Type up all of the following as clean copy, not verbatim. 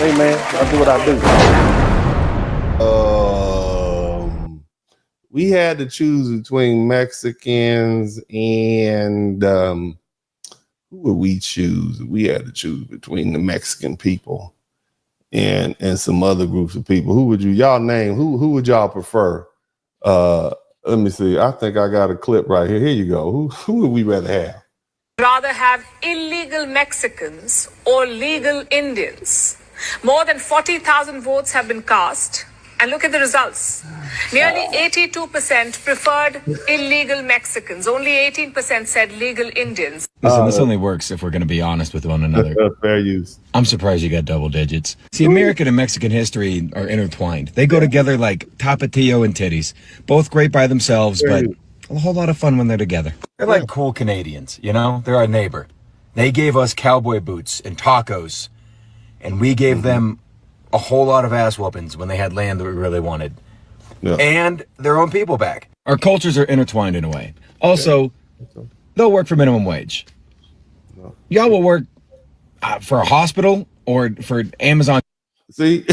Hey man, I do what I do. We had to choose between Mexicans and who would we choose? We had to choose between the Mexican people and some other groups of people. Who would y'all name? Who would y'all prefer? Let me see. I think I got a clip right here. Here you go. Who would we rather have? Rather have illegal Mexicans or legal Indians. More than 40,000 votes have been cast. And look at the results. Nearly 82% preferred illegal Mexicans. Only 18% said legal Indians. Listen, this only works if we're going to be honest with one another. Fair use. I'm surprised you got double digits. See, American and Mexican history are intertwined. They go together like tapatio and titties. Both great by themselves, but a whole lot of fun when they're together. They're like cool Canadians, you know? They're our neighbor. They gave us cowboy boots and tacos, and we gave them a whole lot of ass whoopings when they had land that we really wanted. Yeah. And their own people back. Our cultures are intertwined in a way. Also, they'll work for minimum wage. No. Y'all will work for a hospital or for Amazon. See,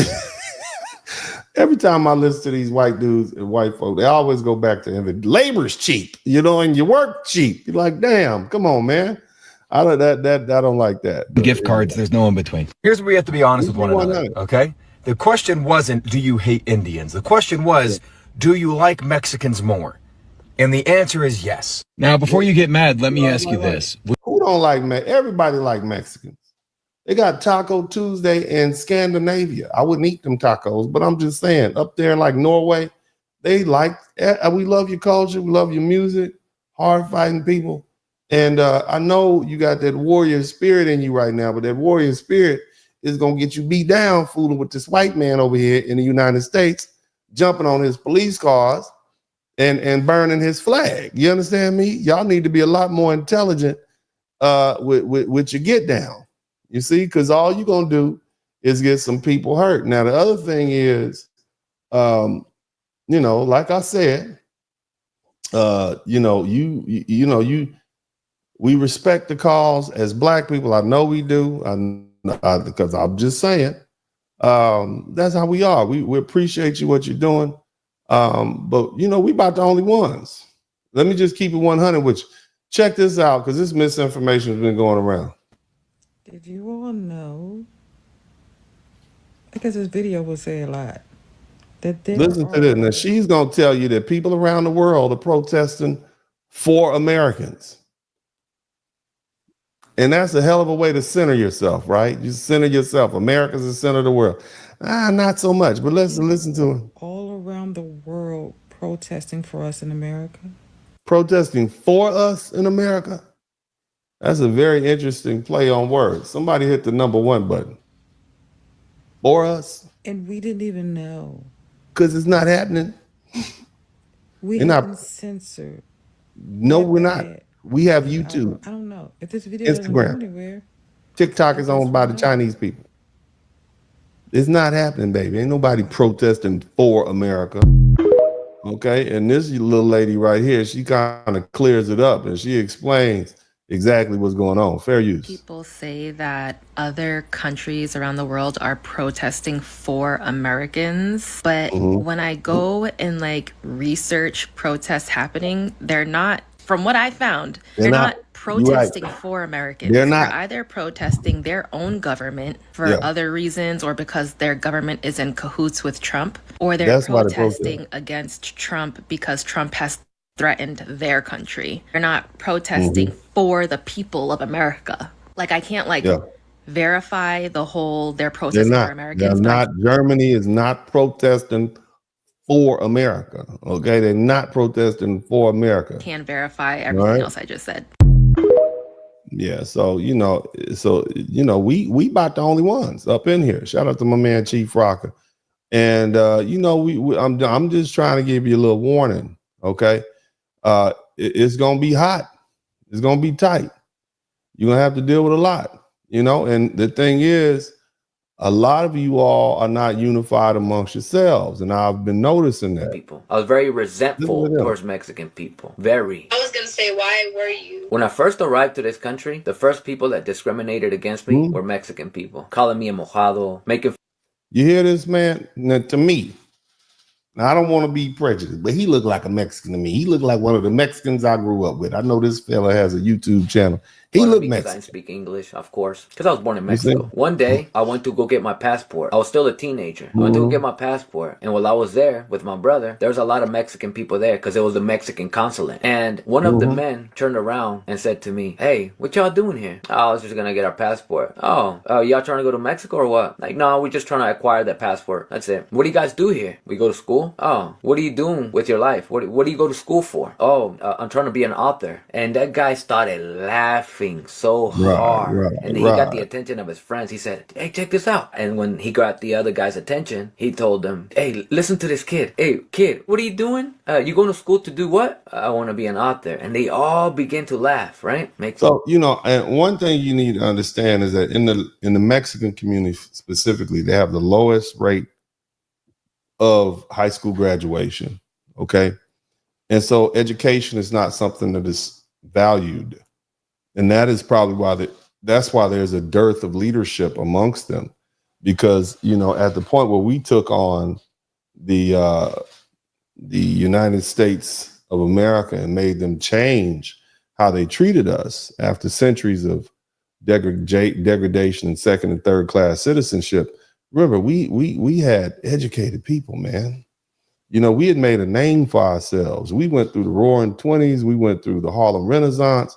every time I listen to these white dudes and white folk, they always go back to labor's cheap, you know, and you work cheap. You're like, damn, come on, man. I don't like that. The gift cards, there's no in between. Here's where we have to be honest with one another, okay? The question wasn't, do you hate Indians? The question was, do you like Mexicans more? And the answer is yes. Now, before you get mad, let me ask you this. Who don't like Mexicans? Everybody like Mexicans. They got Taco Tuesday in Scandinavia. I wouldn't eat them tacos, but I'm just saying, up there like Norway, we love your culture, we love your music, hard fighting people. And I know you got that warrior spirit in you right now, but that warrior spirit is going to get you beat down fooling with this white man over here in the United States, jumping on his police cars and burning his flag. You understand me? Y'all need to be a lot more intelligent with your get down. You see, because all you're going to do is get some people hurt. Now, the other thing is, like I said, we respect the cause as Black people. I know we do, because I'm just saying, that's how we are. We appreciate you, what you're doing. But, we about the only ones. Let me just keep it 100 with you. Check this out, because this misinformation has been going around. Did you all know? Because this video will say a lot. Listen to this. Now, she's going to tell you that people around the world are protesting for Americans. And that's a hell of a way to center yourself, right? You center yourself. America's the center of the world. Not so much, but let's listen to her. All around the world protesting for us in America. Protesting for us in America? That's a very interesting play on words. Somebody hit the number 1 button. For us? And we didn't even know. Because it's not happening. We have been censored. No, we're not. We have YouTube. I don't know. If this video doesn't go anywhere. TikTok is owned by the Chinese people. It's not happening, baby. Ain't nobody protesting for America. Okay? And this little lady right here, she kind of clears it up and she explains exactly what's going on. Fair use. People say that other countries around the world are protesting for Americans, but when I go and research protests happening, they're not. From what I found, they're not protesting for Americans. They're either protesting their own government for other reasons or because their government is in cahoots with Trump, or they're protesting against Trump because Trump has threatened their country. They're not protesting for the people of America. I can't verify the whole they're protesting for Americans. They're not. Germany is not protesting for America. Okay, they're not protesting for America. Can't verify everything else I just said. Yeah, so we about the only ones up in here. Shout out to my man Chief Rocker, and I'm just trying to give you a little warning. Okay, it's gonna be hot. It's gonna be tight. You're gonna have to deal with a lot. And the thing is, a lot of you all are not unified amongst yourselves, and I've been noticing that. People. I was very resentful Look at them. towards Mexican people. Very. I was gonna say, why were you? When I first arrived to this country, the first people that discriminated against me were Mexican people, calling me a mojado, making. You hear this, man? Now, to me, now, I don't want to be prejudiced, but he looked like a Mexican to me. He looked like one of the Mexicans I grew up with. I know this fella has a YouTube channel. He looked because Mexican. I didn't speak English, of course, because I was born in Mexico. One day, I went to go get my passport. I was still a teenager. I went to go get my passport, and while I was there with my brother, there was a lot of Mexican people there because it was the Mexican consulate. And one of the men turned around and said to me, "Hey, what y'all doing here?" "Oh, I was just gonna get our passport." "Oh, y'all trying to go to Mexico or what?" "Like, no, we're just trying to acquire that passport. That's it." "What do you guys do here?" "We go to school." "Oh, what are you doing with your life? What do you go to school for?" "Oh, I'm trying to be an author." And that guy started laughing so hard. And then he got the attention of his friends. He said, "Hey, check this out." And when he got the other guy's attention, he told them, "Hey, listen to this kid. Hey, kid, what are you doing? You going to school to do what?" "I want to be an author." And they all begin to laugh, right? So, you know, and one thing you need to understand is that in the Mexican community specifically, they have the lowest rate of high school graduation. Okay. And so education is not something that is valued. And that is probably why that's why there's a dearth of leadership amongst them, because, you know, at the point where we took on the United States of America and made them change how they treated us after centuries of degradation and second and third class citizenship. Remember, we had educated people, man. You know, we had made a name for ourselves. We went through the Roaring 20s. We went through the Harlem Renaissance.